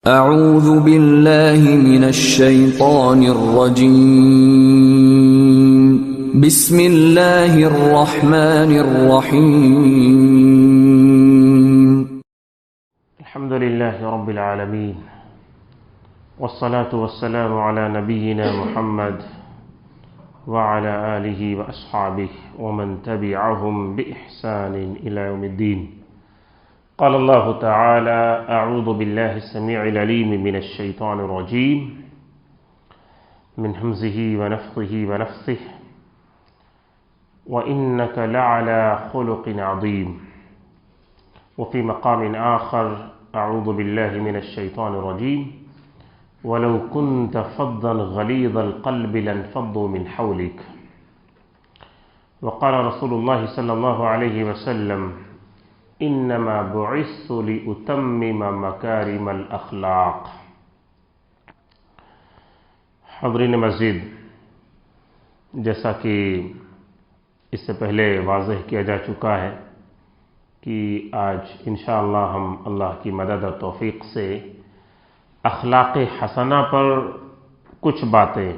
اعوذ باللہ من الشیطان الرجیم بسم اللہ الرحمن الرحیم الحمد للہ رب العالمین والصلاة والسلام علی نبینا محمد وعلى آلہ واصحابہ ومن تبعهم بإحسان إلى يوم الدین. قال الله تعالى: أعوذ بالله السميع العليم من الشيطان الرجيم من همزه ونفخه ونفثه وإنك لعلى خلق عظيم. وفي مقام آخر: أعوذ بالله من الشيطان الرجيم ولو كنت فظا غليظ القلب لانفضوا من حولك. وقال رسول الله صلى الله عليه وسلم: انما بعثت لاتمم مکارم الاخلاق. حضرین مسجد، جیسا کہ اس سے پہلے واضح کیا جا چکا ہے کہ آج انشاءاللہ ہم اللہ کی مدد اور توفیق سے اخلاق حسنہ پر کچھ باتیں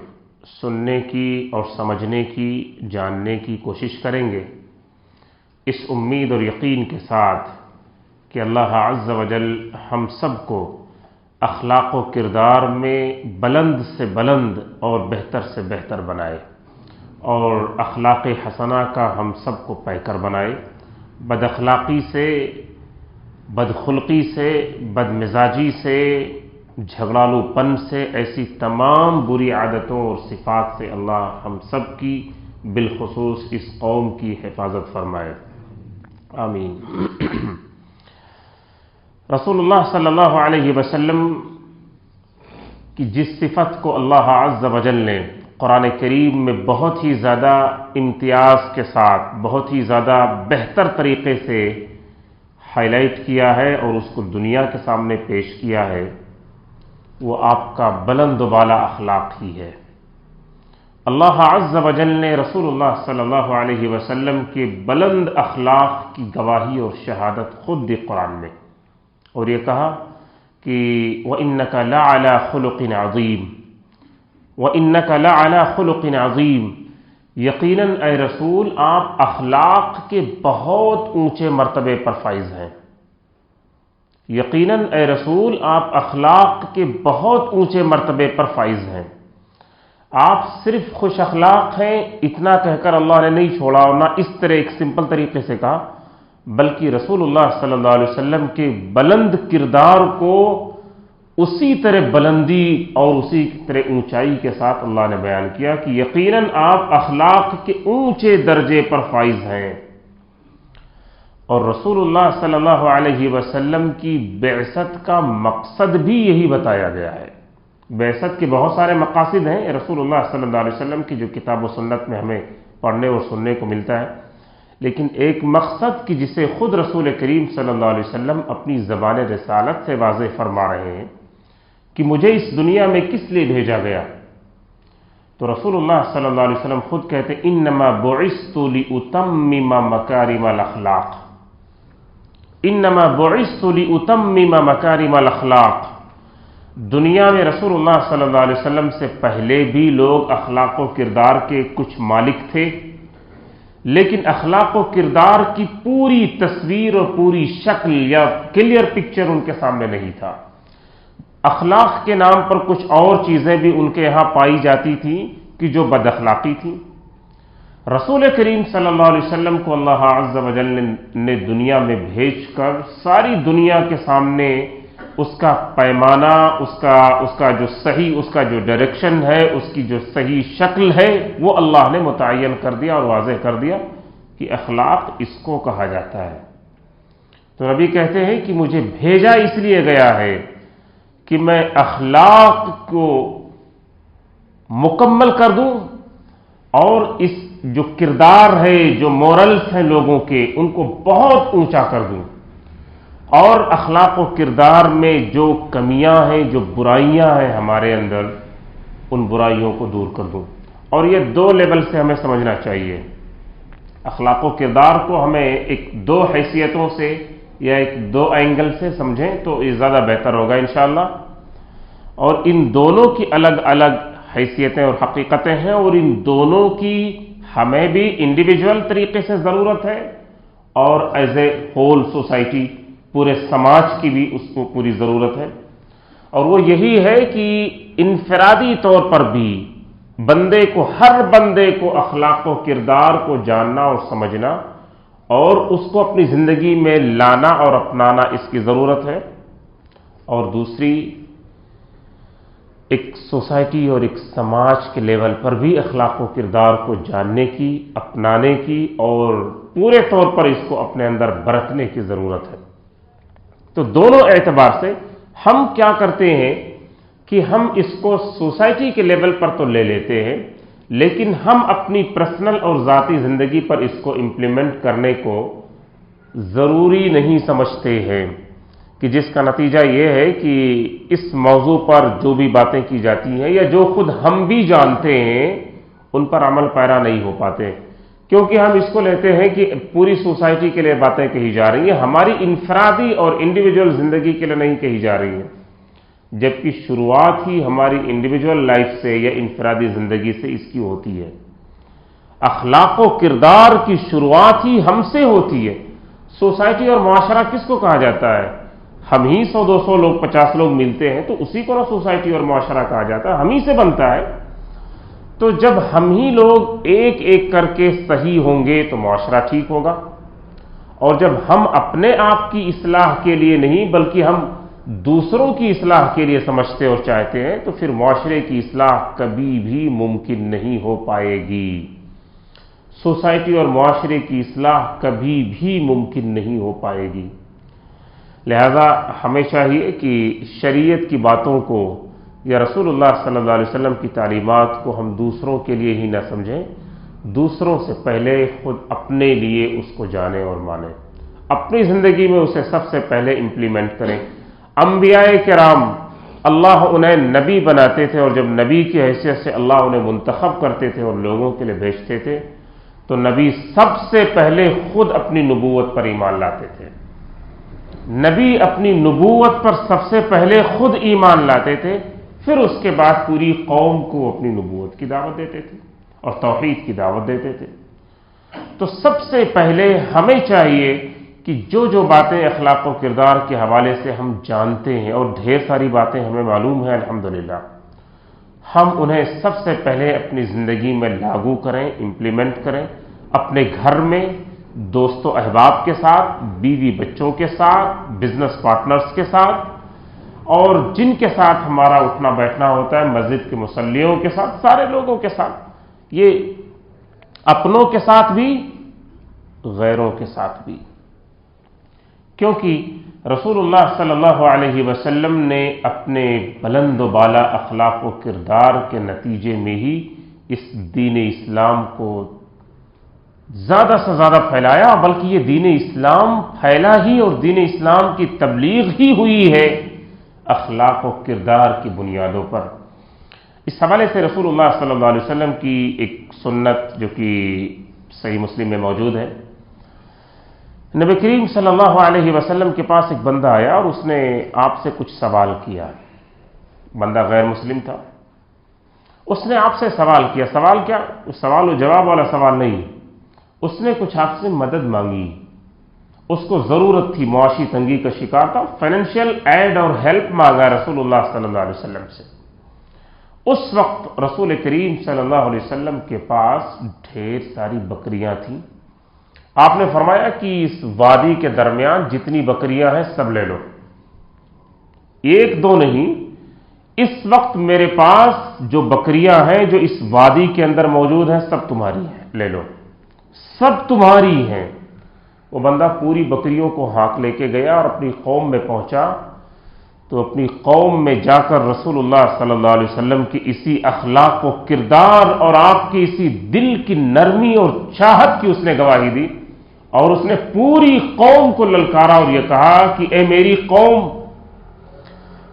سننے کی اور سمجھنے کی، جاننے کی کوشش کریں گے، اس امید اور یقین کے ساتھ کہ اللہ عز و جل ہم سب کو اخلاق و کردار میں بلند سے بلند اور بہتر سے بہتر بنائے اور اخلاق حسنہ کا ہم سب کو پیکر بنائے. بد اخلاقی سے، بدخلقی سے، بدمزاجی سے، جھگڑالو پن سے، ایسی تمام بری عادتوں اور صفات سے اللہ ہم سب کی، بالخصوص اس قوم کی حفاظت فرمائے. آمین. رسول اللہ صلی اللہ علیہ وسلم کی جس صفت کو اللہ عز و جل نے قرآن کریم میں بہت ہی زیادہ امتیاز کے ساتھ، بہت ہی زیادہ بہتر طریقے سے ہائی لائٹ کیا ہے اور اس کو دنیا کے سامنے پیش کیا ہے، وہ آپ کا بلند و بالا اخلاق ہی ہے. اللہ عز و جل نے رسول اللہ صلی اللہ علیہ وسلم کے بلند اخلاق کی گواہی اور شہادت خود دی قرآن میں، اور یہ کہا کہ وَإِنَّكَ لَعَلَى خُلُقٍ عَظِيمٍ. وَإِنَّكَ لَعَلَى خُلُقٍ عَظِيمٍ. یقیناً اے رسول آپ اخلاق کے بہت اونچے مرتبے پر فائز ہیں. یقیناً اے رسول آپ اخلاق کے بہت اونچے مرتبے پر فائز ہیں. آپ صرف خوش اخلاق ہیں اتنا کہہ کر اللہ نے نہیں چھوڑا، اور نہ اس طرح ایک سمپل طریقے سے کہا، بلکہ رسول اللہ صلی اللہ علیہ وسلم کے بلند کردار کو اسی طرح بلندی اور اسی طرح اونچائی کے ساتھ اللہ نے بیان کیا کہ یقیناً آپ اخلاق کے اونچے درجے پر فائز ہیں. اور رسول اللہ صلی اللہ علیہ وسلم کی بعثت کا مقصد بھی یہی بتایا گیا ہے. بعثت کے بہت سارے مقاصد ہیں رسول اللہ صلی اللہ علیہ وسلم کی، جو کتاب و سنت میں ہمیں پڑھنے اور سننے کو ملتا ہے، لیکن ایک مقصد کی جسے خود رسول کریم صلی اللہ علیہ وسلم اپنی زبان رسالت سے واضح فرما رہے ہیں کہ مجھے اس دنیا میں کس لیے بھیجا گیا. تو رسول اللہ صلی اللہ علیہ وسلم خود کہتے انما بعثت لاتمم مکارم الاخلاق. انما بعثت لاتمم مکارم الاخلاق. دنیا میں رسول اللہ صلی اللہ علیہ وسلم سے پہلے بھی لوگ اخلاق و کردار کے کچھ مالک تھے، لیکن اخلاق و کردار کی پوری تصویر اور پوری شکل یا کلیئر پکچر ان کے سامنے نہیں تھا. اخلاق کے نام پر کچھ اور چیزیں بھی ان کے یہاں پائی جاتی تھیں کہ جو بد اخلاقی تھیں. رسول کریم صلی اللہ علیہ وسلم کو اللہ عز و جل نے دنیا میں بھیج کر ساری دنیا کے سامنے اس کا پیمانہ، اس کا جو صحیح، اس کا جو ڈائریکشن ہے، اس کی جو صحیح شکل ہے، وہ اللہ نے متعین کر دیا اور واضح کر دیا کہ اخلاق اس کو کہا جاتا ہے. تو نبی کہتے ہیں کہ مجھے بھیجا اس لیے گیا ہے کہ میں اخلاق کو مکمل کر دوں اور اس جو کردار ہے، جو مورلز ہیں لوگوں کے، ان کو بہت اونچا کر دوں، اور اخلاق و کردار میں جو کمیاں ہیں، جو برائیاں ہیں ہمارے اندر، ان برائیوں کو دور کر دوں. اور یہ دو لیول سے ہمیں سمجھنا چاہیے. اخلاق و کردار کو ہمیں ایک دو حیثیتوں سے یا ایک دو اینگل سے سمجھیں تو یہ زیادہ بہتر ہوگا انشاءاللہ. اور ان دونوں کی الگ الگ حیثیتیں اور حقیقتیں ہیں، اور ان دونوں کی ہمیں بھی انڈیویجول طریقے سے ضرورت ہے اور ایز اے ہول سوسائٹی پورے سماج کی بھی اس کو پوری ضرورت ہے۔ اور وہ یہی ہے کہ انفرادی طور پر بھی ہر بندے کو اخلاق و کردار کو جاننا اور سمجھنا اور اس کو اپنی زندگی میں لانا اور اپنانا اس کی ضرورت ہے، اور دوسری ایک سوسائٹی اور ایک سماج کے لیول پر بھی اخلاق و کردار کو جاننے کی، اپنانے کی اور پورے طور پر اس کو اپنے اندر برتنے کی ضرورت ہے۔ تو دونوں اعتبار سے ہم کیا کرتے ہیں کہ ہم اس کو سوسائٹی کے لیول پر تو لے لیتے ہیں، لیکن ہم اپنی پرسنل اور ذاتی زندگی پر اس کو امپلیمنٹ کرنے کو ضروری نہیں سمجھتے ہیں، کہ جس کا نتیجہ یہ ہے کہ اس موضوع پر جو بھی باتیں کی جاتی ہیں یا جو خود ہم بھی جانتے ہیں ان پر عمل پیرا نہیں ہو پاتے، کیونکہ ہم اس کو لیتے ہیں کہ پوری سوسائٹی کے لیے باتیں کہی جا رہی ہیں، ہماری انفرادی اور انڈیویجول زندگی کے لیے نہیں کہی جا رہی ہیں، جبکہ شروعات ہی ہماری انڈیویجول لائف سے یا انفرادی زندگی سے اس کی ہوتی ہے۔ اخلاق و کردار کی شروعات ہی ہم سے ہوتی ہے۔ سوسائٹی اور معاشرہ کس کو کہا جاتا ہے؟ ہم ہی 100 200 لوگ 50 لوگ ملتے ہیں تو اسی کو نا سوسائٹی اور معاشرہ کہا جاتا ہے، ہم ہی سے بنتا ہے۔ تو جب ہم ہی لوگ ایک ایک کر کے صحیح ہوں گے تو معاشرہ ٹھیک ہوگا، اور جب ہم اپنے آپ کی اصلاح کے لیے نہیں بلکہ ہم دوسروں کی اصلاح کے لیے سمجھتے اور چاہتے ہیں تو پھر معاشرے کی اصلاح کبھی بھی ممکن نہیں ہو پائے گی، سوسائٹی اور معاشرے کی اصلاح کبھی بھی ممکن نہیں ہو پائے گی۔ لہذا ہمیں چاہیے کہ شریعت کی باتوں کو یا رسول اللہ صلی اللہ علیہ وسلم کی تعلیمات کو ہم دوسروں کے لیے ہی نہ سمجھیں، دوسروں سے پہلے خود اپنے لیے اس کو جانیں اور مانیں، اپنی زندگی میں اسے سب سے پہلے امپلیمنٹ کریں۔ انبیاء کرام اللہ انہیں نبی بناتے تھے، اور جب نبی کی حیثیت سے اللہ انہیں منتخب کرتے تھے اور لوگوں کے لیے بھیجتے تھے تو نبی سب سے پہلے خود اپنی نبوت پر ایمان لاتے تھے، نبی اپنی نبوت پر سب سے پہلے خود ایمان لاتے تھے، پھر اس کے بعد پوری قوم کو اپنی نبوت کی دعوت دیتے تھے اور توحید کی دعوت دیتے تھے۔ تو سب سے پہلے ہمیں چاہیے کہ جو باتیں اخلاق و کردار کے حوالے سے ہم جانتے ہیں، اور ڈھیر ساری باتیں ہمیں معلوم ہیں الحمدللہ، ہم انہیں سب سے پہلے اپنی زندگی میں لاگو کریں، امپلیمنٹ کریں، اپنے گھر میں، دوست و احباب کے ساتھ، بیوی بچوں کے ساتھ، بزنس پارٹنرز کے ساتھ، اور جن کے ساتھ ہمارا اٹھنا بیٹھنا ہوتا ہے، مسجد کے مصلیوں کے ساتھ، سارے لوگوں کے ساتھ، یہ اپنوں کے ساتھ بھی غیروں کے ساتھ بھی، کیونکہ رسول اللہ صلی اللہ علیہ وسلم نے اپنے بلند و بالا اخلاق و کردار کے نتیجے میں ہی اس دین اسلام کو زیادہ سے زیادہ پھیلایا، بلکہ یہ دین اسلام پھیلا ہی اور دین اسلام کی تبلیغ ہی ہوئی ہے اخلاق و کردار کی بنیادوں پر۔ اس حوالے سے رسول اللہ صلی اللہ علیہ وسلم کی ایک سنت جو کہ صحیح مسلم میں موجود ہے، نبی کریم صلی اللہ علیہ وسلم کے پاس ایک بندہ آیا اور اس نے آپ سے کچھ سوال کیا، بندہ غیر مسلم تھا، اس نے آپ سے سوال کیا، سوال کیا؟ اس سوال و جواب والا سوال نہیں، اس نے کچھ آپ سے مدد مانگی، اس کو ضرورت تھی، معاشی تنگی کا شکار تھا، فائنینشیل ایڈ اور ہیلپ مانگا رسول اللہ صلی اللہ علیہ وسلم سے۔ اس وقت رسول کریم صلی اللہ علیہ وسلم کے پاس ڈھیر ساری بکریاں تھیں، آپ نے فرمایا کہ اس وادی کے درمیان جتنی بکریاں ہیں سب لے لو، ایک دو نہیں، اس وقت میرے پاس جو بکریاں ہیں جو اس وادی کے اندر موجود ہیں سب تمہاری ہیں، لے لو، سب تمہاری ہیں۔ وہ بندہ پوری بکریوں کو ہانک لے کے گیا اور اپنی قوم میں پہنچا، تو اپنی قوم میں جا کر رسول اللہ صلی اللہ علیہ وسلم کی اسی اخلاق و کردار اور آپ کی اسی دل کی نرمی اور چاہت کی اس نے گواہی دی، اور اس نے پوری قوم کو للکارا اور یہ کہا کہ اے میری قوم،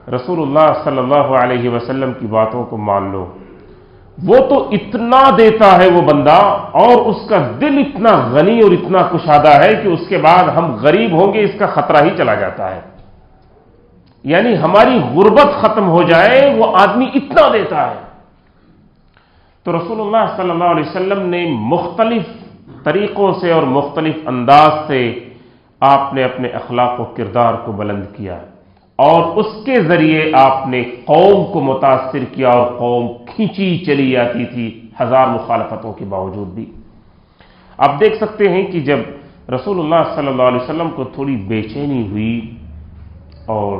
رسول اللہ صلی اللہ علیہ وسلم کی باتوں کو مان لو، وہ تو اتنا دیتا ہے وہ بندہ، اور اس کا دل اتنا غنی اور اتنا کشادہ ہے کہ اس کے بعد ہم غریب ہوں گے اس کا خطرہ ہی چلا جاتا ہے۔ یعنی ہماری غربت ختم ہو جائے، وہ آدمی اتنا دیتا ہے۔ تو رسول اللہ صلی اللہ علیہ وسلم نے مختلف طریقوں سے اور مختلف انداز سے آپ نے اپنے اخلاق و کردار کو بلند کیا، اور اس کے ذریعے آپ نے قوم کو متاثر کیا، اور قوم کھینچی چلی آتی تھی ہزار مخالفتوں کے باوجود بھی۔ آپ دیکھ سکتے ہیں کہ جب رسول اللہ صلی اللہ علیہ وسلم کو تھوڑی بے چینی ہوئی اور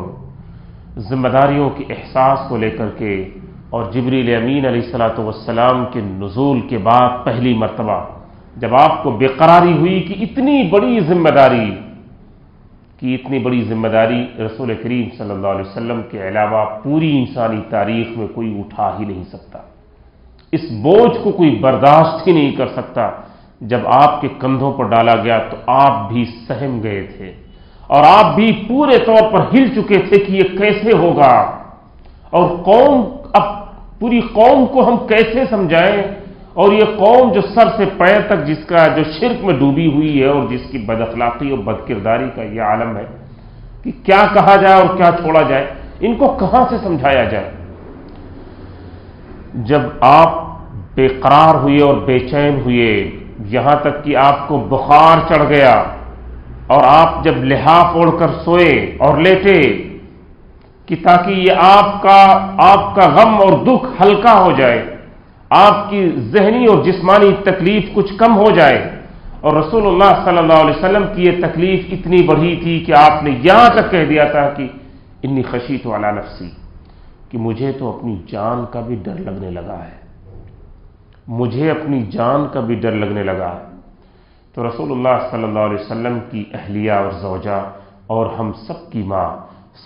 ذمہ داریوں کے احساس کو لے کر کے، اور جبریل امین علیہ الصلوۃ والسلام کے نزول کے بعد پہلی مرتبہ جب آپ کو بے قراری ہوئی کہ اتنی بڑی ذمہ داری رسول کریم صلی اللہ علیہ وسلم کے علاوہ پوری انسانی تاریخ میں کوئی اٹھا ہی نہیں سکتا، اس بوجھ کو کوئی برداشت ہی نہیں کر سکتا، جب آپ کے کندھوں پر ڈالا گیا تو آپ بھی سہم گئے تھے، اور آپ بھی پورے طور پر ہل چکے تھے کہ یہ کیسے ہوگا، اور اب پوری قوم کو ہم کیسے سمجھائیں، اور یہ قوم جو سر سے پیر تک جس کا جو شرک میں ڈوبی ہوئی ہے، اور جس کی بد اخلاقی اور بد کرداری کا یہ عالم ہے کہ کیا کہا جائے اور کیا چھوڑا جائے، ان کو کہاں سے سمجھایا جائے۔ جب آپ بے قرار ہوئے اور بے چین ہوئے، یہاں تک کہ آپ کو بخار چڑھ گیا، اور آپ جب لحاف اوڑھ کر سوئے اور لیٹے کہ تاکہ یہ آپ کا غم اور دکھ ہلکا ہو جائے، آپ کی ذہنی اور جسمانی تکلیف کچھ کم ہو جائے، اور رسول اللہ صلی اللہ علیہ وسلم کی یہ تکلیف اتنی بڑی تھی کہ آپ نے یہاں تک کہہ دیا تھا کہ انی خشیت علی نفسی، کہ مجھے تو اپنی جان کا بھی ڈر لگنے لگا ہے، مجھے اپنی جان کا بھی ڈر لگنے لگا ہے۔ تو رسول اللہ صلی اللہ علیہ وسلم کی اہلیہ اور زوجہ اور ہم سب کی ماں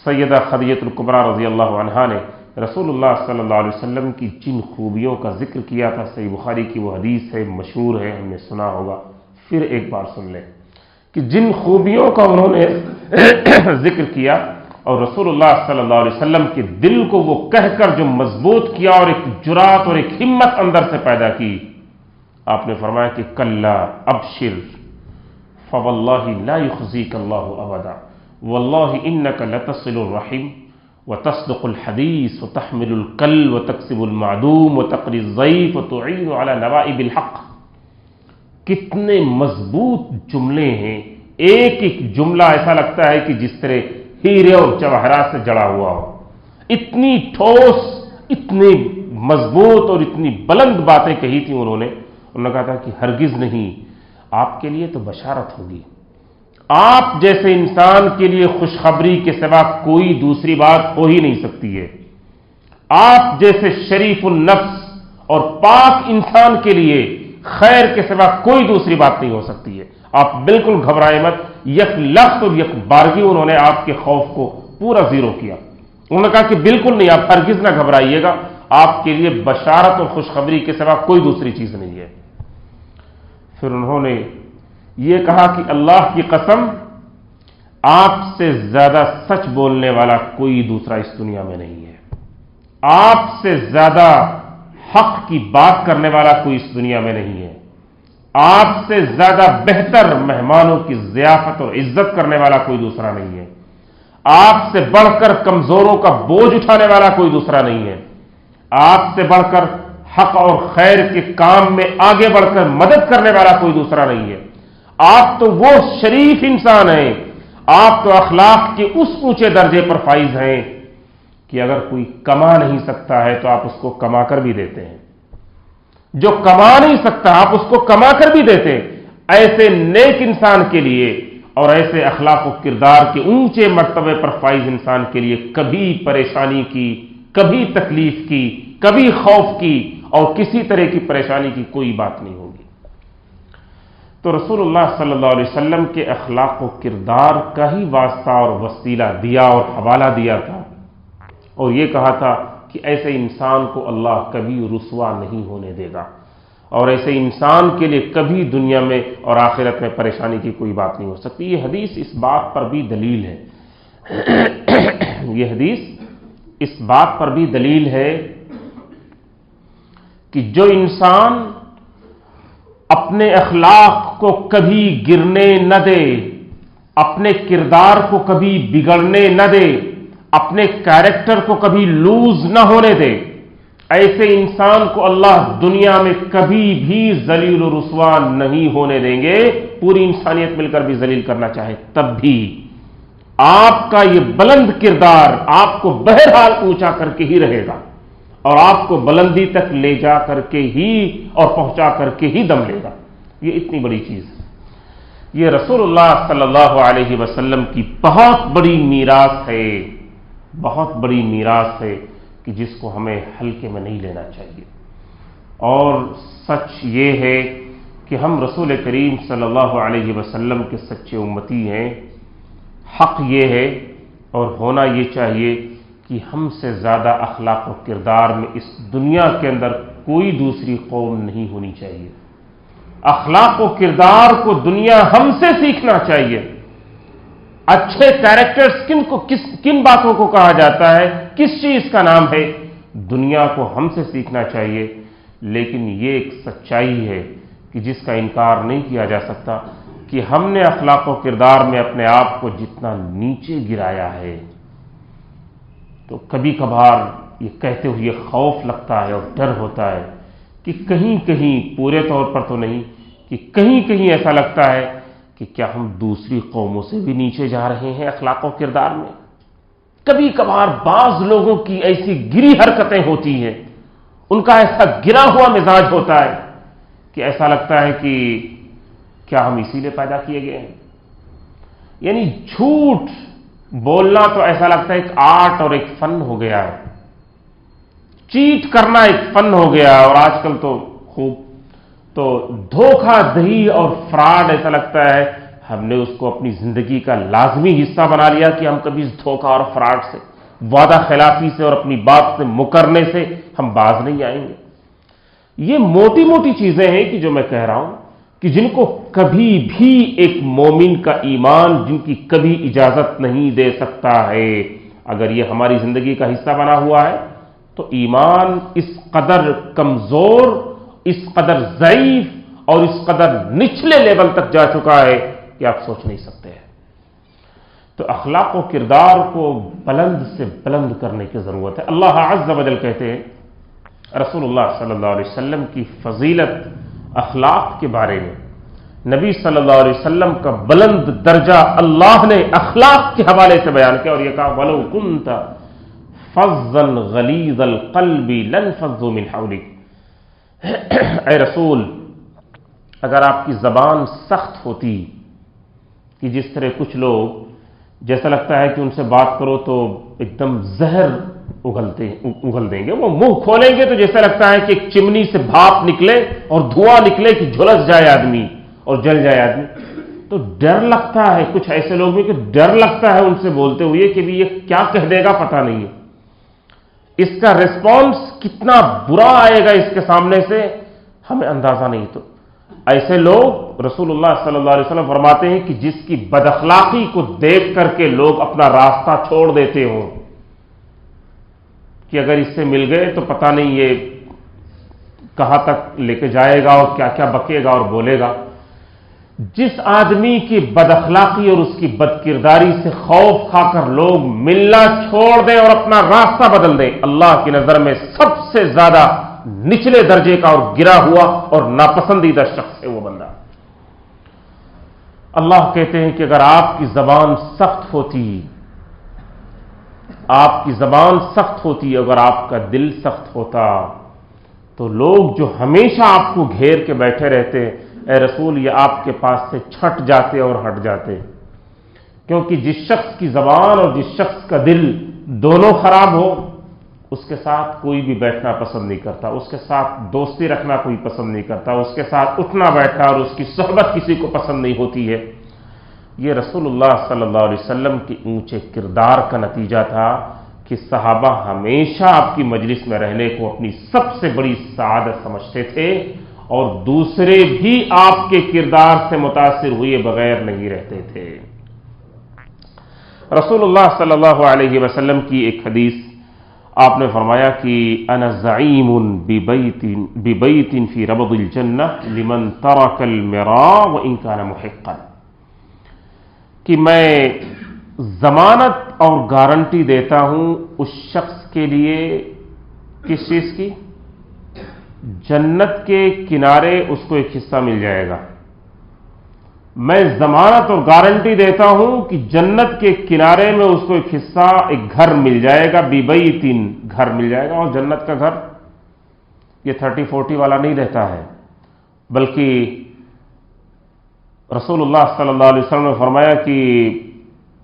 سیدہ خدیجہ الکبریٰ رضی اللہ عنہا نے رسول اللہ صلی اللہ علیہ وسلم کی جن خوبیوں کا ذکر کیا تھا، صحیح بخاری کی وہ حدیث ہے، مشہور ہے، ہم نے سنا ہوگا، پھر ایک بار سن لیں کہ جن خوبیوں کا انہوں نے ذکر کیا، اور رسول اللہ صلی اللہ علیہ وسلم کے دل کو وہ کہہ کر جو مضبوط کیا اور ایک جرات اور ایک ہمت اندر سے پیدا کی، آپ نے فرمایا کہ کلا ابشر فواللہ لا یخزیک اللہ ابدا واللہ انک لتصل الرحم وتصدق الحدیث وتحمل الکل وتکسب المعدوم وتقری الضیف وتعین علی نوائب الحق۔ کتنے مضبوط جملے ہیں، ایک ایک جملہ ایسا لگتا ہے کہ جس طرح ہیرے اور جواہرات سے جڑا ہوا ہو، اتنی ٹھوس، اتنی مضبوط اور اتنی بلند باتیں کہی تھیں انہوں نے کہا تھا کہ ہرگز نہیں، آپ کے لیے تو بشارت ہوگی، آپ جیسے انسان کے لیے خوشخبری کے سوا کوئی دوسری بات ہو ہی نہیں سکتی ہے، آپ جیسے شریف النفس اور پاک انسان کے لیے خیر کے سوا کوئی دوسری بات نہیں ہو سکتی ہے، آپ بالکل گھبرائے مت۔ یک لفظ اور یک بارگی انہوں نے آپ کے خوف کو پورا زیرو کیا، انہوں نے کہا کہ بالکل نہیں، آپ ہرگز نہ گھبرائیے گا، آپ کے لیے بشارت اور خوشخبری کے سوا کوئی دوسری چیز نہیں ہے۔ پھر انہوں نے یہ کہا کہ اللہ کی قسم، آپ سے زیادہ سچ بولنے والا کوئی دوسرا اس دنیا میں نہیں ہے، آپ سے زیادہ حق کی بات کرنے والا کوئی اس دنیا میں نہیں ہے، آپ سے زیادہ بہتر مہمانوں کی ضیافت اور عزت کرنے والا کوئی دوسرا نہیں ہے، آپ سے بڑھ کر کمزوروں کا بوجھ اٹھانے والا کوئی دوسرا نہیں ہے، آپ سے بڑھ کر حق اور خیر کے کام میں آگے بڑھ کر مدد کرنے والا کوئی دوسرا نہیں ہے، آپ تو وہ شریف انسان ہیں، آپ تو اخلاق کے اس اونچے درجے پر فائز ہیں کہ اگر کوئی کما نہیں سکتا ہے تو آپ اس کو کما کر بھی دیتے ہیں، جو کما نہیں سکتا آپ اس کو کما کر بھی دیتے ہیں۔ ایسے نیک انسان کے لیے اور ایسے اخلاق و کردار کے اونچے مرتبے پر فائز انسان کے لیے کبھی پریشانی کی، کبھی تکلیف کی، کبھی خوف کی اور کسی طرح کی پریشانی کی کوئی بات نہیں ہوگی۔ تو رسول اللہ صلی اللہ علیہ وسلم کے اخلاق و کردار کا ہی واسطہ اور وسیلہ دیا اور حوالہ دیا تھا، اور یہ کہا تھا کہ ایسے انسان کو اللہ کبھی رسوا نہیں ہونے دے گا، اور ایسے انسان کے لیے کبھی دنیا میں اور آخرت میں پریشانی کی کوئی بات نہیں ہو سکتی۔ یہ حدیث اس بات پر بھی دلیل ہے یہ حدیث اس بات پر بھی دلیل ہے کہ جو انسان اپنے اخلاق کو کبھی گرنے نہ دے، اپنے کردار کو کبھی بگڑنے نہ دے، اپنے کیریکٹر کو کبھی لوز نہ ہونے دے، ایسے انسان کو اللہ دنیا میں کبھی بھی ذلیل و رسوا نہیں ہونے دیں گے، پوری انسانیت مل کر بھی ذلیل کرنا چاہے تب بھی آپ کا یہ بلند کردار آپ کو بہرحال اونچا کر کے ہی رہے گا، اور آپ کو بلندی تک لے جا کر کے ہی اور پہنچا کر کے ہی دم لے گا۔ یہ اتنی بڑی چیز ہے، یہ رسول اللہ صلی اللہ علیہ وسلم کی بہت بڑی میراث ہے، بہت بڑی میراث ہے کہ جس کو ہمیں ہلکے میں نہیں لینا چاہیے۔ اور سچ یہ ہے کہ ہم رسول کریم صلی اللہ علیہ وسلم کے سچے امتی ہیں۔ حق یہ ہے اور ہونا یہ چاہیے کہ ہم سے زیادہ اخلاق و کردار میں اس دنیا کے اندر کوئی دوسری قوم نہیں ہونی چاہیے۔ اخلاق و کردار کو دنیا ہم سے سیکھنا چاہیے۔ اچھے کیریکٹرز کن باتوں کو کہا جاتا ہے، کس چیز کا نام ہے، دنیا کو ہم سے سیکھنا چاہیے۔ لیکن یہ ایک سچائی ہے کہ جس کا انکار نہیں کیا جا سکتا کہ ہم نے اخلاق و کردار میں اپنے آپ کو جتنا نیچے گرایا ہے، تو کبھی کبھار یہ کہتے ہوئے خوف لگتا ہے اور ڈر ہوتا ہے کہ کہیں کہیں، پورے طور پر تو نہیں، کہ کہیں کہیں ایسا لگتا ہے کہ کیا ہم دوسری قوموں سے بھی نیچے جا رہے ہیں اخلاق و کردار میں۔ کبھی کبھار بعض لوگوں کی ایسی گری حرکتیں ہوتی ہیں، ان کا ایسا گرا ہوا مزاج ہوتا ہے کہ ایسا لگتا ہے کہ کیا ہم اسی لیے پیدا کیے گئے ہیں۔ یعنی جھوٹ بولنا تو ایسا لگتا ہے ایک آرٹ اور ایک فن ہو گیا ہے، چیٹ کرنا ایک فن ہو گیا، اور آج کل تو خوب تو دھوکہ دہی اور فراڈ ایسا لگتا ہے ہم نے اس کو اپنی زندگی کا لازمی حصہ بنا لیا کہ ہم کبھی اس دھوکہ اور فراڈ سے، وعدہ خلافی سے اور اپنی بات سے مکرنے سے ہم باز نہیں آئیں گے۔ یہ موٹی موٹی چیزیں ہیں کہ جو میں کہہ رہا ہوں کہ جن کو کبھی بھی ایک مومن کا ایمان جن کی کبھی اجازت نہیں دے سکتا ہے۔ اگر یہ ہماری زندگی کا حصہ بنا ہوا ہے تو ایمان اس قدر کمزور، اس قدر ضعیف اور اس قدر نچلے لیول تک جا چکا ہے کہ آپ سوچ نہیں سکتے ہیں۔ تو اخلاق و کردار کو بلند سے بلند کرنے کی ضرورت ہے۔ اللہ عز و جل کہتے ہیں رسول اللہ صلی اللہ علیہ وسلم کی فضیلت اخلاق کے بارے میں، نبی صلی اللہ علیہ وسلم کا بلند درجہ اللہ نے اخلاق کے حوالے سے بیان کیا، اور یہ کہا وَلَوْ كُنْتَ فَظًّا غَلِيظَ الْقَلْبِ لَانفَضُّوا مِنْ حَوْلِكَ، اے رسول اگر آپ کی زبان سخت ہوتی کہ جس طرح کچھ لوگ جیسا لگتا ہے کہ ان سے بات کرو تو ایک دم زہر اگل دیں گے، وہ منہ کھولیں گے تو جیسا لگتا ہے کہ ایک چمنی سے بھاپ نکلے اور دھواں نکلے کہ جھلس جائے آدمی اور جل جائے آدمی، تو ڈر لگتا ہے کچھ ایسے لوگ بھی کہ ڈر لگتا ہے ان سے بولتے ہوئے کہ بھی یہ کیا کہہ دے گا پتہ نہیں ہے، اس کا ریسپانس کتنا برا آئے گا اس کے سامنے سے ہمیں اندازہ نہیں۔ تو ایسے لوگ رسول اللہ صلی اللہ علیہ وسلم فرماتے ہیں کہ جس کی بد اخلاقی کو دیکھ کر کے لوگ اپنا راستہ چھوڑ دیتے ہوں کہ اگر اس سے مل گئے تو پتہ نہیں یہ کہاں تک لے کے جائے گا اور کیا کیا بکے گا اور بولے گا۔ جس آدمی کی بد اخلاقی اور اس کی بد کرداری سے خوف کھا کر لوگ ملنا چھوڑ دیں اور اپنا راستہ بدل دیں، اللہ کی نظر میں سب سے زیادہ نچلے درجے کا اور گرا ہوا اور ناپسندیدہ شخص ہے وہ بندہ۔ اللہ کہتے ہیں کہ اگر آپ کی زبان سخت ہوتی، آپ کی زبان سخت ہوتی، اگر آپ کا دل سخت ہوتا تو لوگ جو ہمیشہ آپ کو گھیر کے بیٹھے رہتے اے رسول یہ آپ کے پاس سے چھٹ جاتے اور ہٹ جاتے، کیونکہ جس شخص کی زبان اور جس شخص کا دل دونوں خراب ہو اس کے ساتھ کوئی بھی بیٹھنا پسند نہیں کرتا، اس کے ساتھ دوستی رکھنا کوئی پسند نہیں کرتا، اس کے ساتھ اٹھنا بیٹھنا اور اس کی صحبت کسی کو پسند نہیں ہوتی ہے۔ یہ رسول اللہ صلی اللہ علیہ وسلم کے اونچے کردار کا نتیجہ تھا کہ صحابہ ہمیشہ آپ کی مجلس میں رہنے کو اپنی سب سے بڑی سعادت سمجھتے تھے، اور دوسرے بھی آپ کے کردار سے متاثر ہوئے بغیر نہیں رہتے تھے۔ رسول اللہ صلی اللہ علیہ وسلم کی ایک حدیث آپ نے فرمایا کہ انا زعیم ببیت فی ربض الجنہ لمن ترک المراء وان کان محقا، کہ میں ضمانت اور گارنٹی دیتا ہوں اس شخص کے لیے کس چیز کی؟ جنت کے کنارے اس کو ایک حصہ مل جائے گا. میں ضمانت اور گارنٹی دیتا ہوں کہ جنت کے کنارے میں اس کو ایک حصہ، ایک گھر مل جائے گا، بِبَیْتٍ گھر مل جائے گا. اور جنت کا گھر یہ 30-40 والا نہیں رہتا ہے، بلکہ رسول اللہ صلی اللہ علیہ وسلم نے فرمایا کہ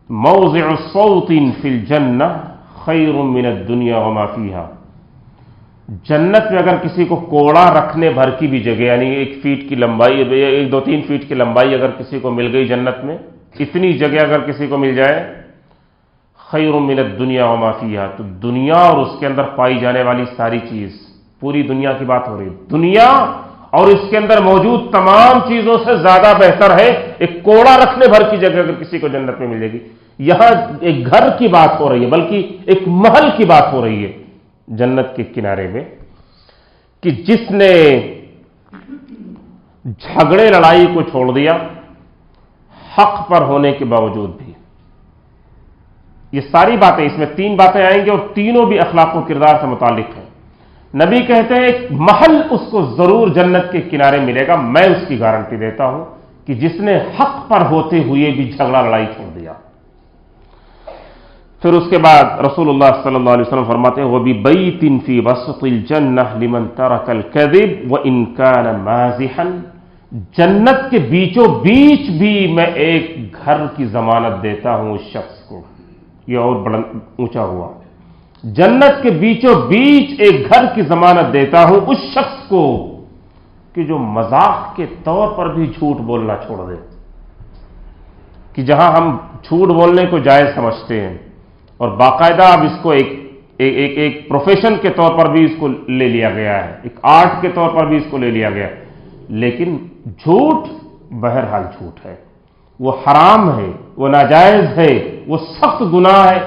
موضع صوت فی الجنہ خیر من الدنیا وما فیہا. جنت میں اگر کسی کو کوڑا رکھنے بھر کی بھی جگہ، یعنی 1 فیٹ کی لمبائی، 1-2-3 فیٹ کی لمبائی اگر کسی کو مل گئی جنت میں، اتنی جگہ اگر کسی کو مل جائے، خیر من الدنیا وما فیہا، تو دنیا اور اس کے اندر پائی جانے والی ساری چیز، پوری دنیا کی بات ہو رہی ہے، دنیا اور اس کے اندر موجود تمام چیزوں سے زیادہ بہتر ہے ایک کوڑا رکھنے بھر کی جگہ اگر کسی کو جنت میں مل جائے گی. یہاں ایک گھر کی بات ہو رہی ہے، بلکہ ایک محل کی بات ہو رہی ہے جنت کے کنارے میں، کہ جس نے جھگڑے لڑائی کو چھوڑ دیا حق پر ہونے کے باوجود بھی. یہ ساری باتیں، اس میں 3 باتیں آئیں گی اور تینوں بھی اخلاق و کردار سے متعلق ہیں. نبی کہتے ہیں ایک محل اس کو ضرور جنت کے کنارے ملے گا، میں اس کی گارنٹی دیتا ہوں کہ جس نے حق پر ہوتے ہوئے بھی جھگڑا لڑائی چھوڑ دیا. پھر اس کے بعد رسول اللہ صلی اللہ علیہ وسلم فرماتے ہیں وَبِبَيْتٍ فِي وَسْطِ الْجَنَّةِ لِمَنْ تَرَكَ الْكَذِبَ وَإِنْ كَانَ مَازِحًا. جنت کے بیچوں بیچ بھی میں ایک گھر کی ضمانت دیتا ہوں اس شخص کو. یہ اور بڑا اونچا ہوا. جنت کے بیچوں بیچ ایک گھر کی ضمانت دیتا ہوں اس شخص کو کہ جو مذاق کے طور پر بھی جھوٹ بولنا چھوڑ دے. کہ جہاں ہم جھوٹ بولنے کو جائز سمجھتے ہیں اور باقاعدہ اب اس کو ایک پروفیشن کے طور پر بھی اس کو لے لیا گیا ہے، ایک آرٹ کے طور پر بھی اس کو لے لیا گیا ہے، لیکن جھوٹ بہرحال جھوٹ ہے، وہ حرام ہے، وہ ناجائز ہے، وہ سخت گناہ ہے.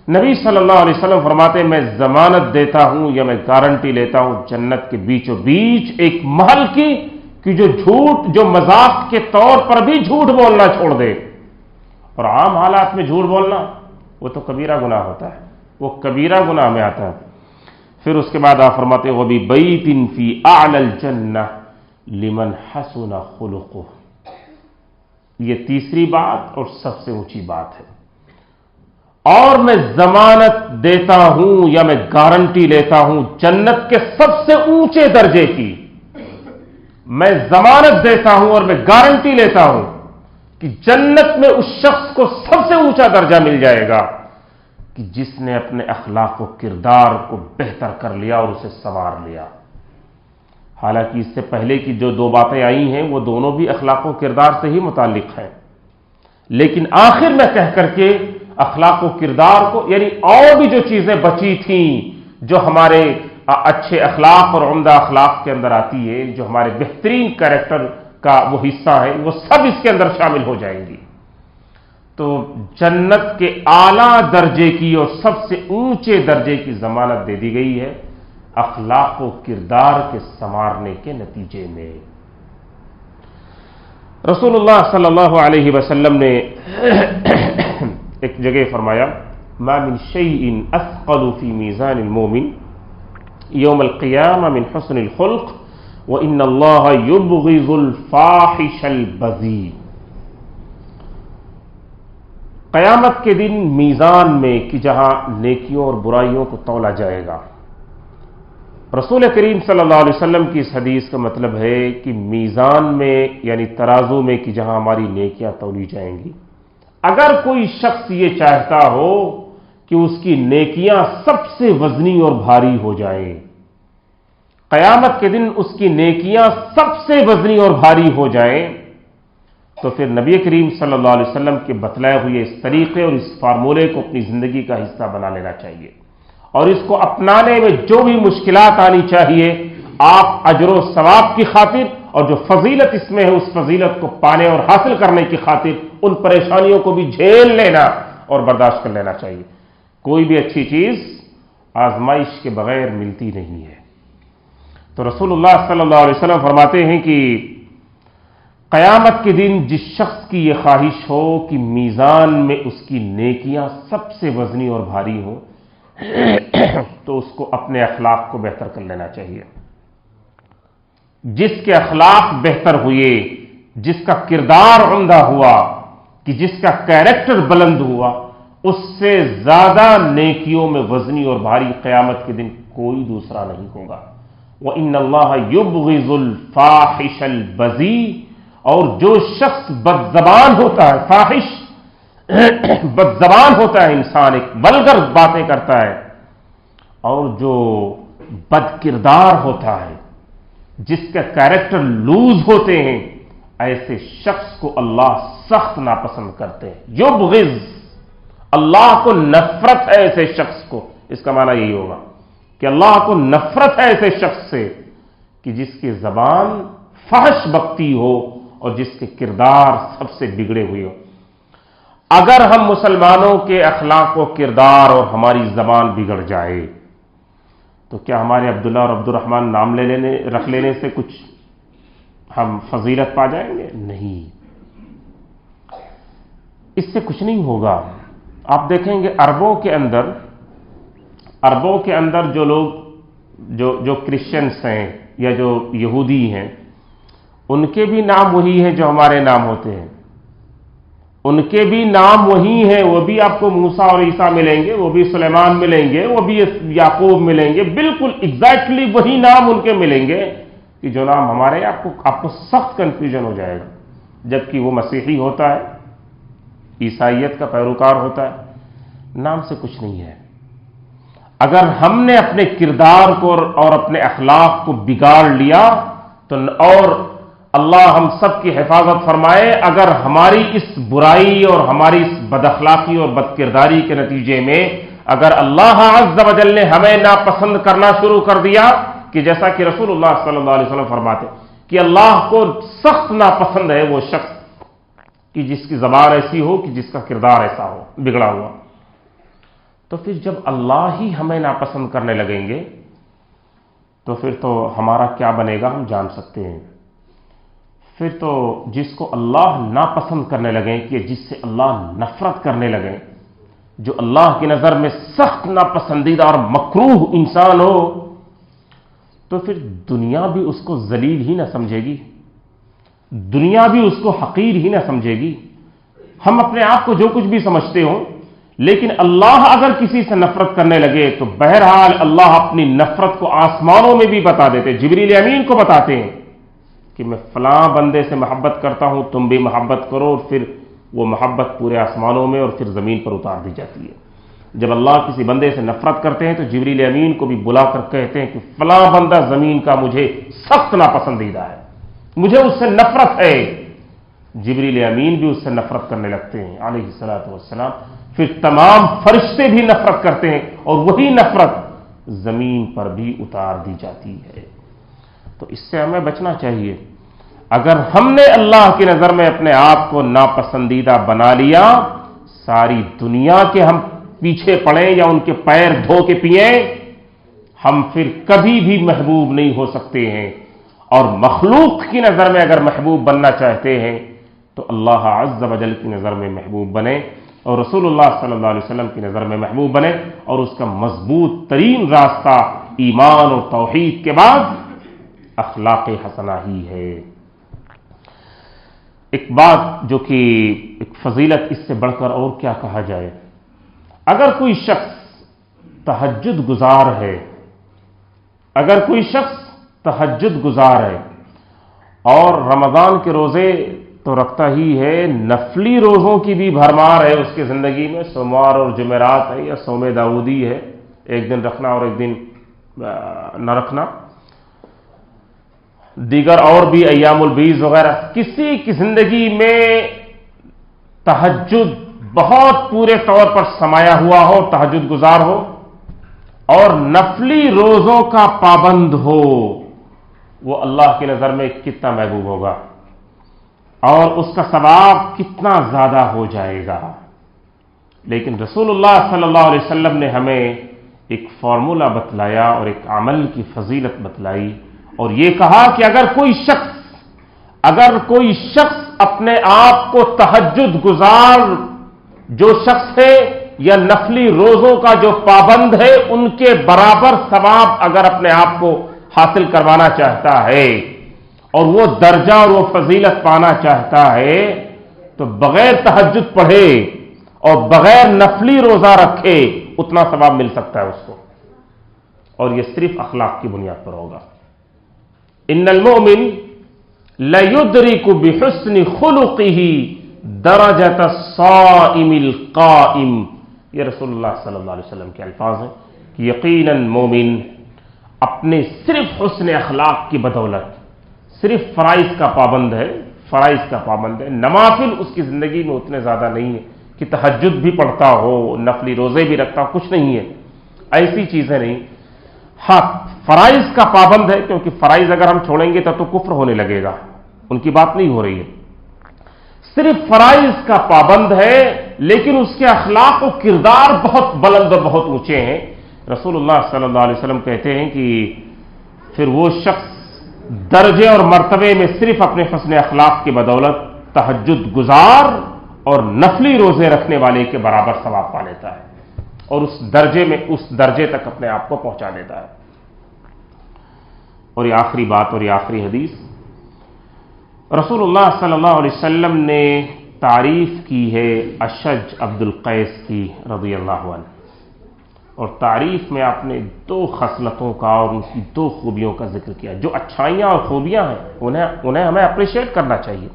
نبی صلی اللہ علیہ وسلم فرماتے ہیں میں ضمانت دیتا ہوں یا میں گارنٹی لیتا ہوں جنت کے بیچوں بیچ ایک محل کی کہ جو مذاق کے طور پر بھی جھوٹ بولنا چھوڑ دے. اور عام حالات میں جھوٹ بولنا وہ تو کبیرہ گناہ ہوتا ہے، وہ کبیرہ گناہ میں آتا ہے. پھر اس کے بعد آپ فرماتے ہیں وَبِبَيْتٍ فِي أَعْلَى الْجَنَّةِ لِمَنْ حَسُنَ خُلُقُهُ. یہ تیسری بات اور سب سے اونچی بات ہے. اور میں ضمانت دیتا ہوں یا میں گارنٹی لیتا ہوں جنت کے سب سے اونچے درجے کی. میں ضمانت دیتا ہوں اور میں گارنٹی لیتا ہوں کہ جنت میں اس شخص کو سب سے اونچا درجہ مل جائے گا کہ جس نے اپنے اخلاق و کردار کو بہتر کر لیا اور اسے سنوار لیا. حالانکہ اس سے پہلے کی جو 2 باتیں آئی ہیں وہ دونوں بھی اخلاق و کردار سے ہی متعلق ہیں، لیکن آخر میں کہہ کر کے اخلاق و کردار کو، یعنی اور بھی جو چیزیں بچی تھیں جو ہمارے اچھے اخلاق اور عمدہ اخلاق کے اندر آتی ہے، جو ہمارے بہترین کریکٹر کا وہ حصہ ہے، وہ سب اس کے اندر شامل ہو جائیں گی. تو جنت کے اعلیٰ درجے کی اور سب سے اونچے درجے کی ضمانت دے دی گئی ہے اخلاق و کردار کے سنوارنے کے نتیجے میں. رسول اللہ صلی اللہ علیہ وسلم نے ایک جگہ فرمایا ما من شیء اثقل فی میزان المومن یوم القیامہ من حسن الخلق وان اللہ یبغض الفاحش البذیء. قیامت کے دن میزان میں کہ جہاں نیکیوں اور برائیوں کو تولا جائے گا، رسول کریم صلی اللہ علیہ وسلم کی اس حدیث کا مطلب ہے کہ میزان میں یعنی ترازو میں کہ جہاں ہماری نیکیاں تولی جائیں گی، اگر کوئی شخص یہ چاہتا ہو کہ اس کی نیکیاں سب سے وزنی اور بھاری ہو جائیں، قیامت کے دن اس کی نیکیاں سب سے وزنی اور بھاری ہو جائیں، تو پھر نبی کریم صلی اللہ علیہ وسلم کے بتلائے ہوئے اس طریقے اور اس فارمولے کو اپنی زندگی کا حصہ بنا لینا چاہیے، اور اس کو اپنانے میں جو بھی مشکلات آنی چاہیے آپ اجر و ثواب کی خاطر اور جو فضیلت اس میں ہے اس فضیلت کو پانے اور حاصل کرنے کی خاطر ان پریشانیوں کو بھی جھیل لینا اور برداشت کر لینا چاہیے. کوئی بھی اچھی چیز آزمائش کے بغیر ملتی نہیں ہے. تو رسول اللہ صلی اللہ علیہ وسلم فرماتے ہیں کہ قیامت کے دن جس شخص کی یہ خواہش ہو کہ میزان میں اس کی نیکیاں سب سے وزنی اور بھاری ہوں تو اس کو اپنے اخلاق کو بہتر کر لینا چاہیے. جس کے اخلاق بہتر ہوئے، جس کا کردار عمدہ ہوا، کہ جس کا کیریکٹر بلند ہوا، اس سے زیادہ نیکیوں میں وزنی اور بھاری قیامت کے دن کوئی دوسرا نہیں ہوگا. وَإِنَّ اللَّهَ يُبْغِضُ الْفَاحِشَ الْبَذِيءَ، اور جو شخص بد زبان ہوتا ہے، فاحش بد زبان ہوتا ہے، انسان ایک بلغر باتیں کرتا ہے، اور جو بد کردار ہوتا ہے، جس کا کیریکٹر لوز ہوتے ہیں، ایسے شخص کو اللہ سخت ناپسند کرتے ہیں. یبغض، اللہ کو نفرت ہے ایسے شخص کو. اس کا معنی یہی ہوگا کہ اللہ کو نفرت ہے ایسے شخص سے کہ جس کی زبان فحش بکتی ہو اور جس کے کردار سب سے بگڑے ہوئے ہو. اگر ہم مسلمانوں کے اخلاق و کردار اور ہماری زبان بگڑ جائے تو کیا ہمارے عبداللہ اور عبد الرحمن نام رکھ لینے سے کچھ ہم فضیلت پا جائیں گے؟ نہیں، اس سے کچھ نہیں ہوگا. آپ دیکھیں گے عربوں کے اندر جو لوگ جو کرسچنس ہیں یا جو یہودی ہیں، ان کے بھی نام وہی ہیں جو ہمارے نام ہوتے ہیں. ان کے بھی نام وہی ہیں، وہ بھی آپ کو موسیٰ اور عیسیٰ ملیں گے، وہ بھی سلیمان ملیں گے، وہ بھی یعقوب ملیں گے. بالکل ایگزیکٹلی وہی نام ان کے ملیں گے کہ جو نام ہمارے. آپ کو سخت کنفیوژن ہو جائے گا. جبکہ وہ مسیحی ہوتا ہے، عیسائیت کا پیروکار ہوتا ہے. نام سے کچھ نہیں ہے. اگر ہم نے اپنے کردار کو اور اپنے اخلاق کو بگاڑ لیا تو اور اللہ ہم سب کی حفاظت فرمائے، اگر ہماری اس برائی اور ہماری اس بد اخلاقی اور بد کرداری کے نتیجے میں اگر اللہ عز و جل نے ہمیں ناپسند کرنا شروع کر دیا، کہ جیسا کہ رسول اللہ صلی اللہ علیہ وسلم فرماتے کہ اللہ کو سخت ناپسند ہے وہ شخص کہ جس کی زبان ایسی ہو، کہ جس کا کردار ایسا ہو بگڑا ہوا. تو پھر جب اللہ ہی ہمیں ناپسند کرنے لگیں گے تو پھر تو ہمارا کیا بنے گا ہم جان سکتے ہیں. پھر تو جس کو اللہ ناپسند کرنے لگیں، کہ جس سے اللہ نفرت کرنے لگیں، جو اللہ کی نظر میں سخت ناپسندیدہ اور مکروہ انسان ہو، تو پھر دنیا بھی اس کو ذلیل ہی نہ سمجھے گی، دنیا بھی اس کو حقیر ہی نہ سمجھے گی. ہم اپنے آپ کو جو کچھ بھی سمجھتے ہوں، لیکن اللہ اگر کسی سے نفرت کرنے لگے تو بہرحال اللہ اپنی نفرت کو آسمانوں میں بھی بتا دیتے. جبریل امین کو بتاتے ہیں کہ میں فلاں بندے سے محبت کرتا ہوں، تم بھی محبت کرو، اور پھر وہ محبت پورے آسمانوں میں اور پھر زمین پر اتار دی جاتی ہے. جب اللہ کسی بندے سے نفرت کرتے ہیں تو جبریل امین کو بھی بلا کر کہتے ہیں کہ فلاں بندہ زمین کا مجھے سخت ناپسندیدہ ہے، مجھے اس سے نفرت ہے. جبریل امین بھی اس سے نفرت کرنے لگتے ہیں علیہ الصلوۃ والسلام. پھر تمام فرشتے بھی نفرت کرتے ہیں اور وہی نفرت زمین پر بھی اتار دی جاتی ہے. تو اس سے ہمیں بچنا چاہیے. اگر ہم نے اللہ کی نظر میں اپنے آپ کو ناپسندیدہ بنا لیا، ساری دنیا کے ہم پیچھے پڑیں یا ان کے پیر دھو کے پئیں، ہم پھر کبھی بھی محبوب نہیں ہو سکتے ہیں. اور مخلوق کی نظر میں اگر محبوب بننا چاہتے ہیں تو اللہ عز و جل کی نظر میں محبوب بنے، اور رسول اللہ صلی اللہ علیہ وسلم کی نظر میں محبوب بنے. اور اس کا مضبوط ترین راستہ ایمان اور توحید کے بعد اخلاق حسنہ ہی ہے. ایک بات جو کہ ایک فضیلت، اس سے بڑھ کر اور کیا کہا جائے، اگر کوئی شخص تہجد گزار ہے، اگر کوئی شخص تہجد گزار ہے اور رمضان کے روزے تو رکھتا ہی ہے، نفلی روزوں کی بھی بھرمار ہے اس کی زندگی میں، سوموار اور جمعرات ہے یا صوم داؤدی ہے، ایک دن رکھنا اور ایک دن نہ رکھنا، دیگر اور بھی ایام البیض وغیرہ، کسی کی زندگی میں تہجد بہت پورے طور پر سمایا ہوا ہو، تہجد گزار ہو اور نفلی روزوں کا پابند ہو، وہ اللہ کی نظر میں کتنا محبوب ہوگا اور اس کا ثواب کتنا زیادہ ہو جائے گا. لیکن رسول اللہ صلی اللہ علیہ وسلم نے ہمیں ایک فارمولا بتلایا اور ایک عمل کی فضیلت بتلائی، اور یہ کہا کہ اگر کوئی شخص اگر کوئی شخص اپنے آپ کو تہجد گزار جو شخص ہے یا نفلی روزوں کا جو پابند ہے ان کے برابر ثواب اگر اپنے آپ کو حاصل کروانا چاہتا ہے اور وہ درجہ اور وہ فضیلت پانا چاہتا ہے تو بغیر تہجد پڑھے اور بغیر نفلی روزہ رکھے اتنا ثواب مل سکتا ہے اس کو، اور یہ صرف اخلاق کی بنیاد پر ہوگا۔ ان المؤمن لَيُدْرِكُ بِحُسْنِ خُلُقِهِ درجۃ الصائم القائم، یہ رسول اللہ صلی اللہ علیہ وسلم کے الفاظ ہیں کہ یقیناً مومن اپنے صرف حسن اخلاق کی بدولت، صرف فرائض کا پابند ہے، نوافل اس کی زندگی میں اتنے زیادہ نہیں ہے کہ تہجد بھی پڑھتا ہو، نفلی روزے بھی رکھتا ہو، کچھ نہیں ہے، ایسی چیزیں نہیں۔ ہاں فرائض کا پابند ہے، کیونکہ فرائض اگر ہم چھوڑیں گے تو کفر ہونے لگے گا، ان کی بات نہیں ہو رہی ہے، صرف فرائض کا پابند ہے لیکن اس کے اخلاق و کردار بہت بلند اور بہت اونچے ہیں۔ رسول اللہ صلی اللہ علیہ وسلم کہتے ہیں کہ پھر وہ شخص درجے اور مرتبے میں صرف اپنے حسن اخلاق کی بدولت تہجد گزار اور نفلی روزے رکھنے والے کے برابر ثواب پا لیتا ہے، اور اس درجے تک اپنے آپ کو پہنچا دیتا ہے۔ اور یہ آخری بات اور یہ آخری حدیث، رسول اللہ صلی اللہ علیہ وسلم نے تعریف کی ہے اشج عبد القیس کی رضی اللہ عنہ، اور تعریف میں آپ نے دو خصلتوں کا اور ان کی دو خوبیوں کا ذکر کیا۔ جو اچھائیاں اور خوبیاں ہیں انہیں ہمیں اپریشیٹ کرنا چاہیے۔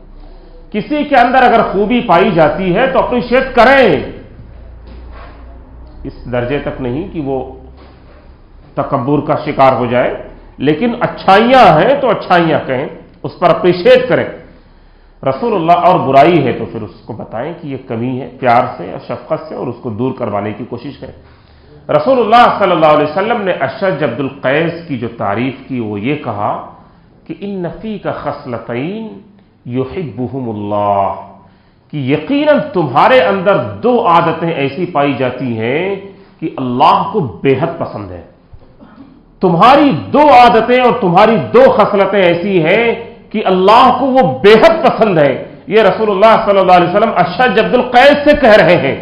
کسی کے اندر اگر خوبی پائی جاتی ہے تو اپریشیٹ کریں، اس درجے تک نہیں کہ وہ تکبر کا شکار ہو جائے، لیکن اچھائیاں ہیں تو اچھائیاں کہیں، اس پر اپریشیٹ کریں رسول اللہ، اور برائی ہے تو پھر اس کو بتائیں کہ یہ کمی ہے، پیار سے اور شفقت سے، اور اس کو دور کروانے کی کوشش کریں۔ رسول اللہ صلی اللہ علیہ وسلم نے اشج عبد القیس کی جو تعریف کی وہ یہ کہا کہ ان فیک خصلتین یحبہم اللہ، کہ یقیناً تمہارے اندر دو عادتیں ایسی پائی جاتی ہیں کہ اللہ کو بے حد پسند ہے۔ تمہاری دو عادتیں اور تمہاری دو خصلتیں ایسی ہیں کہ اللہ کو وہ بے حد پسند ہے۔ یہ رسول اللہ صلی اللہ علیہ وسلم اشج عبد القیس سے کہہ رہے ہیں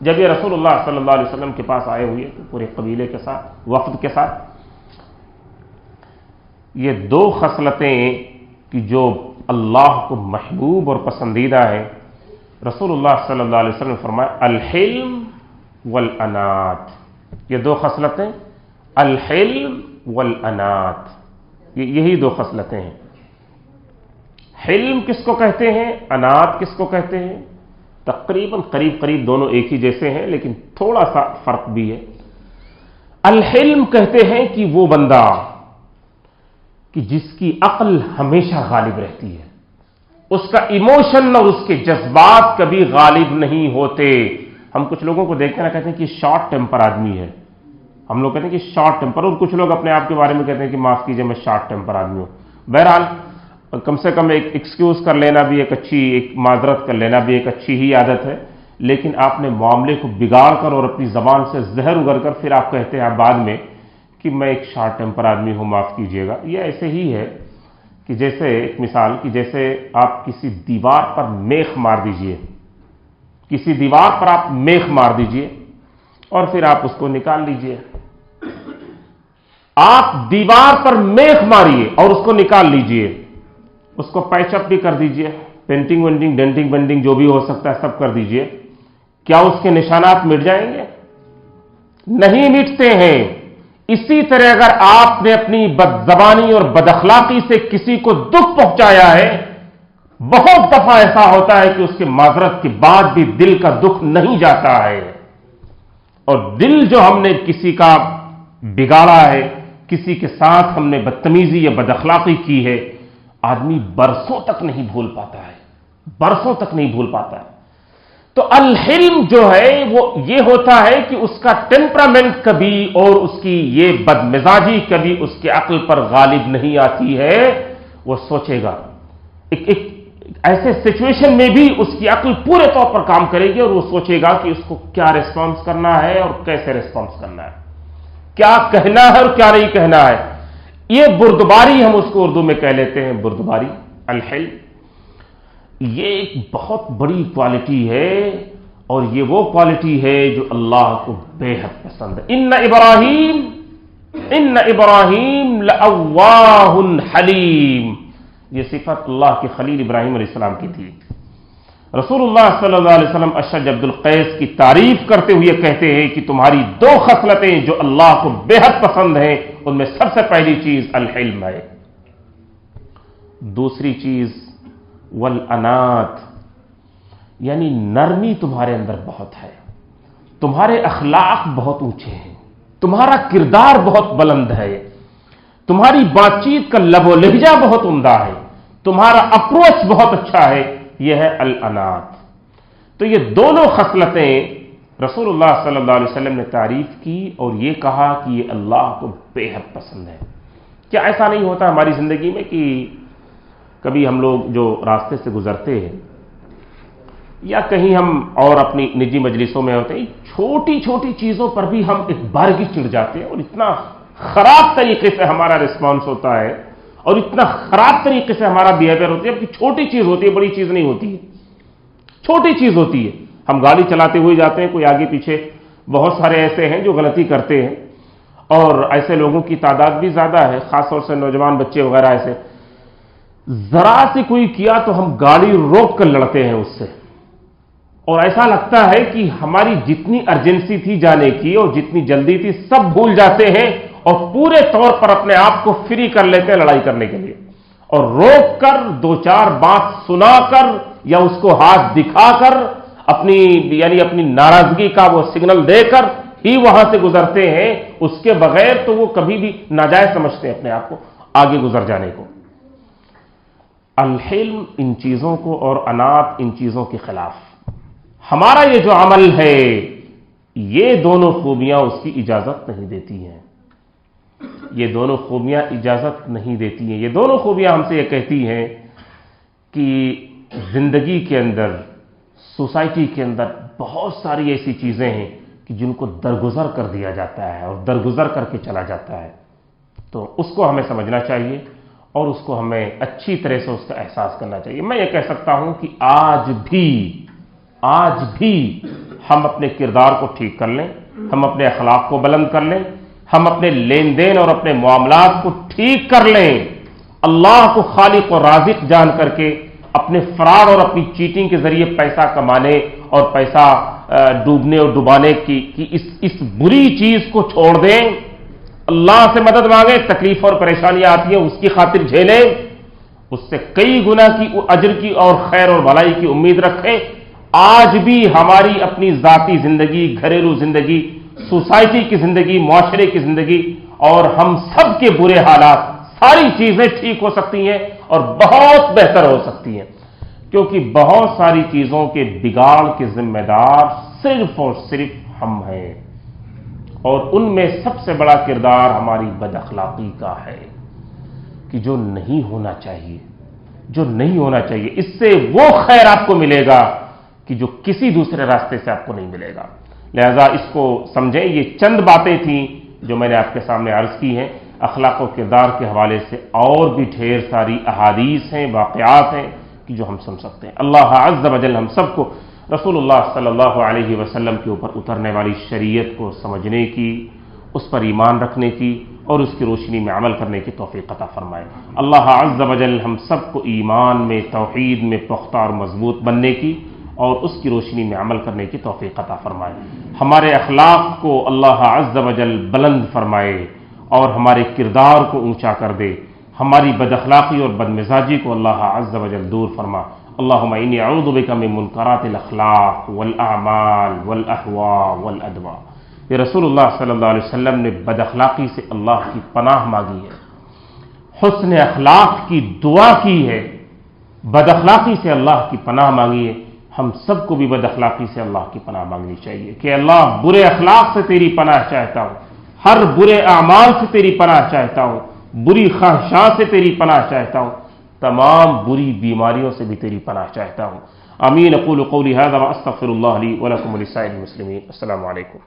جب یہ رسول اللہ صلی اللہ علیہ وسلم کے پاس آئے ہوئے پورے قبیلے کے ساتھ، وفد کے ساتھ۔ یہ دو خصلتیں کہ جو اللہ کو محبوب اور پسندیدہ ہیں، رسول اللہ صلی اللہ علیہ وسلم نے فرمایا الحلم والانات، یہ دو خصلتیں الحلم والانات، یہی دو خصلتیں ہیں۔ حلم کس کو کہتے ہیں، انات کس کو کہتے ہیں؟ تقریباً قریب دونوں ایک ہی جیسے ہیں لیکن تھوڑا سا فرق بھی ہے۔ الحلم کہتے ہیں کہ وہ بندہ کہ جس کی عقل ہمیشہ غالب رہتی ہے، اس کا ایموشن اور اس کے جذبات کبھی غالب نہیں ہوتے۔ ہم کچھ لوگوں کو دیکھتے ہیں کہتے ہیں کہ شارٹ ٹیمپر آدمی ہے، ہم لوگ کہتے ہیں کہ شارٹ ٹیمپر، اور کچھ لوگ اپنے آپ کے بارے میں کہتے ہیں کہ معاف کیجئے میں شارٹ ٹیمپر آدمی ہوں۔ بہرحال کم سے کم ایک ایکسکیوز کر لینا بھی ایک معذرت کر لینا بھی ایک اچھی ہی عادت ہے، لیکن آپ نے معاملے کو بگاڑ کر اور اپنی زبان سے زہر اگل کر پھر آپ کہتے ہیں بعد میں کہ میں ایک شارٹ ٹیمپر آدمی ہوں، معاف کیجیے گا۔ یہ ایسے ہی ہے کہ جیسے ایک مثال کہ جیسے آپ کسی دیوار پر میخ مار دیجئے، کسی دیوار پر آپ میخ مار دیجئے اور پھر آپ اس کو نکال لیجئے۔ آپ دیوار پر میخ ماریے اور اس کو نکال لیجئے، اس کو پیچ اپ بھی کر دیجئے، پینٹنگ وینٹنگ ڈینٹنگ بینٹنگ جو بھی ہو سکتا ہے سب کر دیجئے، کیا اس کے نشانات مٹ جائیں گے؟ نہیں مٹتے ہیں۔ اسی طرح اگر آپ نے اپنی بد زبانی اور بد اخلاقی سے کسی کو دکھ پہنچایا ہے، بہت دفعہ ایسا ہوتا ہے کہ اس کے معذرت کے بعد بھی دل کا دکھ نہیں جاتا ہے، اور دل جو ہم نے کسی کا بگاڑا ہے، کسی کے ساتھ ہم نے بدتمیزی یا بد اخلاقی کی ہے، آدمی برسوں تک نہیں بھول پاتا ہے، برسوں تک نہیں بھول پاتا ہے۔ تو الحلم جو ہے وہ یہ ہوتا ہے کہ اس کا ٹیمپرامنٹ کبھی اور اس کی یہ بد مزاجی کبھی اس کے عقل پر غالب نہیں آتی ہے، وہ سوچے گا، ایک ایسے سچویشن میں بھی اس کی عقل پورے طور پر کام کرے گی اور وہ سوچے گا کہ اس کو کیا ریسپانس کرنا ہے اور کیسے ریسپانس کرنا ہے، کیا کہنا ہے اور کیا نہیں کہنا ہے۔ یہ بردباری ہم اس کو اردو میں کہہ لیتے ہیں، بردباری، الحلم۔ یہ ایک بہت بڑی کوالٹی ہے، اور یہ وہ کوالٹی ہے جو اللہ کو بے حد پسند ہے۔ ان ابراہیم لأواہ حلیم، یہ صفت اللہ کے خلیل ابراہیم علیہ السلام کی تھی۔ رسول اللہ صلی اللہ علیہ وسلم اشج عبد القیس کی تعریف کرتے ہوئے کہتے ہیں کہ تمہاری دو خصلتیں جو اللہ کو بے حد پسند ہیں، ان میں سب سے پہلی چیز الحلم ہے، دوسری چیز والانات، یعنی نرمی تمہارے اندر بہت ہے، تمہارے اخلاق بہت اونچے ہیں، تمہارا کردار بہت بلند ہے، تمہاری بات چیت کا لب و لہجہ بہت عمدہ ہے، تمہارا اپروچ بہت اچھا ہے، یہ ہے الانات۔ تو یہ دونوں خصلتیں رسول اللہ صلی اللہ علیہ وسلم نے تعریف کی اور یہ کہا کہ یہ اللہ کو بے حد پسند ہے۔ کیا ایسا نہیں ہوتا ہماری زندگی میں کہ کبھی ہم لوگ جو راستے سے گزرتے ہیں یا کہیں ہم اور اپنی نجی مجلسوں میں ہوتے ہیں، چھوٹی چھوٹی چیزوں پر بھی ہم ایک بارگی چڑھ جاتے ہیں اور اتنا خراب طریقے سے ہمارا رسپانس ہوتا ہے اور اتنا خراب طریقے سے ہمارا بیہیویئر ہوتا ہے کہ چھوٹی چیز ہوتی ہے، بڑی چیز نہیں ہوتی ہے، چھوٹی چیز ہوتی ہے۔ ہم گاڑی چلاتے ہوئے جاتے ہیں، کوئی آگے پیچھے بہت سارے ایسے ہیں جو غلطی کرتے ہیں اور ایسے لوگوں کی تعداد بھی زیادہ ہے، خاص طور سے نوجوان بچے وغیرہ ایسے، ذرا سے کوئی کیا تو ہم گاڑی روک کر لڑتے ہیں اس سے، اور ایسا لگتا ہے کہ ہماری جتنی ارجنسی تھی جانے کی اور جتنی جلدی تھی سب بھول جاتے ہیں اور پورے طور پر اپنے آپ کو فری کر لیتے ہیں لڑائی کرنے کے لیے، اور روک کر دو چار بات سنا کر یا اس کو ہاتھ دکھا کر اپنی ناراضگی کا وہ سگنل دے کر ہی وہاں سے گزرتے ہیں، اس کے بغیر تو وہ کبھی بھی ناجائز سمجھتے ہیں اپنے آپ کو آگے گزر جانے کو۔ الحلم ان چیزوں کو اور انات ان چیزوں کے خلاف، ہمارا یہ جو عمل ہے یہ دونوں خوبیاں اس کی اجازت نہیں دیتی ہیں، یہ دونوں خوبیاں اجازت نہیں دیتی ہیں، یہ دونوں خوبیاں ہم سے یہ کہتی ہیں کہ زندگی کے اندر، سوسائٹی کے اندر بہت ساری ایسی چیزیں ہیں کہ جن کو درگزر کر دیا جاتا ہے اور درگزر کر کے چلا جاتا ہے، تو اس کو ہمیں سمجھنا چاہیے اور اس کو ہمیں اچھی طرح سے اس کا احساس کرنا چاہیے۔ میں یہ کہہ سکتا ہوں کہ آج بھی ہم اپنے کردار کو ٹھیک کر لیں، ہم اپنے اخلاق کو بلند کر لیں، ہم اپنے لین دین اور اپنے معاملات کو ٹھیک کر لیں، اللہ کو خالق اور رازق جان کر کے اپنے فراڈ اور اپنی چیٹنگ کے ذریعے پیسہ کمانے اور پیسہ ڈوبنے اور ڈبانے کی اس بری چیز کو چھوڑ دیں، اللہ سے مدد مانگیں، تکلیف اور پریشانیاں آتی ہیں اس کی خاطر جھیلیں، اس سے کئی گنا کی اجر کی اور خیر اور بھلائی کی امید رکھیں۔ آج بھی ہماری اپنی ذاتی زندگی، گھریلو زندگی، سوسائٹی کی زندگی، معاشرے کی زندگی اور ہم سب کے برے حالات، ساری چیزیں ٹھیک ہو سکتی ہیں اور بہت بہتر ہو سکتی ہیں، کیونکہ بہت ساری چیزوں کے بگاڑ کے ذمہ دار صرف اور صرف ہم ہیں، اور ان میں سب سے بڑا کردار ہماری بد اخلاقی کا ہے کہ جو نہیں ہونا چاہیے، جو نہیں ہونا چاہیے، اس سے وہ خیر آپ کو ملے گا کہ جو کسی دوسرے راستے سے آپ کو نہیں ملے گا۔ لہذا اس کو سمجھیں، یہ چند باتیں تھیں جو میں نے آپ کے سامنے عرض کی ہیں۔ اخلاق و کردار کے حوالے سے اور بھی ڈھیر ساری احادیث ہیں، واقعات ہیں کہ جو ہم سن سکتے ہیں۔ اللہ عز و جل ہم سب کو رسول اللہ صلی اللہ علیہ وسلم کے اوپر اترنے والی شریعت کو سمجھنے کی، اس پر ایمان رکھنے کی اور اس کی روشنی میں عمل کرنے کی توفیق عطا فرمائے۔ اللہ عز و جل ہم سب کو ایمان میں، توحید میں پختہ اور مضبوط بننے کی اور اس کی روشنی میں عمل کرنے کی توفیق عطا فرمائے۔ ہمارے اخلاق کو اللہ عز و جل بلند فرمائے اور ہمارے کردار کو اونچا کر دے، ہماری بد اخلاقی اور بد مزاجی کو اللہ عز و جل دور فرما۔ اللہم انی اعوذ بک من منکرات الاخلاق والاعمال والاہواء والادواء۔ یہ رسول اللہ صلی اللہ علیہ وسلم نے بد اخلاقی سے اللہ کی پناہ مانگی ہے، حسن اخلاق کی دعا کی ہے، بد اخلاقی سے اللہ کی پناہ مانگی ہے۔ ہم سب کو بھی بد اخلاقی سے اللہ کی پناہ مانگنی چاہیے کہ اللہ برے اخلاق سے تیری پناہ چاہتا ہوں، ہر برے اعمال سے تیری پناہ چاہتا ہوں، بری خواہشات سے تیری پناہ چاہتا ہوں، تمام بری بیماریوں سے بھی تیری پناہ چاہتا ہوں۔ آمین۔ اقول قولی ھذا واستغفر اللہ لی ولکم ولسائر المسلمین۔ السلام علیکم۔